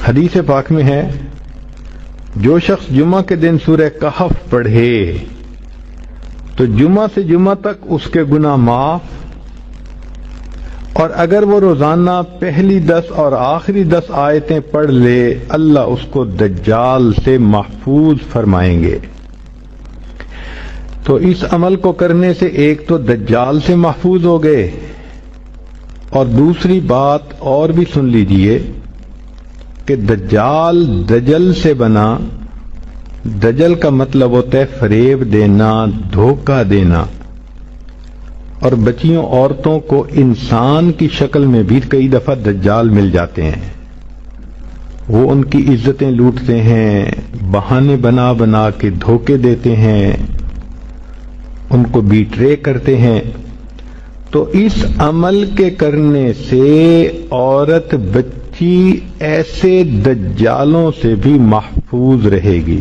حدیث پاک میں ہے جو شخص جمعہ کے دن سورہ کہف پڑھے تو جمعہ سے جمعہ تک اس کے گناہ معاف، اور اگر وہ روزانہ پہلی 10 اور آخری 10 آیتیں پڑھ لے اللہ اس کو دجال سے محفوظ فرمائیں گے۔ تو اس عمل کو کرنے سے ایک تو دجال سے محفوظ ہو گئے، اور دوسری بات اور بھی سن لیجئے کہ دجال دجل سے بنا۔ دجل کا مطلب ہوتا ہے فریب دینا، دھوکہ دینا، اور بچیوں عورتوں کو انسان کی شکل میں بھی کئی دفعہ دجال مل جاتے ہیں۔ وہ ان کی عزتیں لوٹتے ہیں، بہانے بنا بنا کے دھوکے دیتے ہیں، ان کو بیٹرے کرتے ہیں۔ تو اس عمل کے کرنے سے عورت بچی ایسے دجالوں سے بھی محفوظ رہے گی۔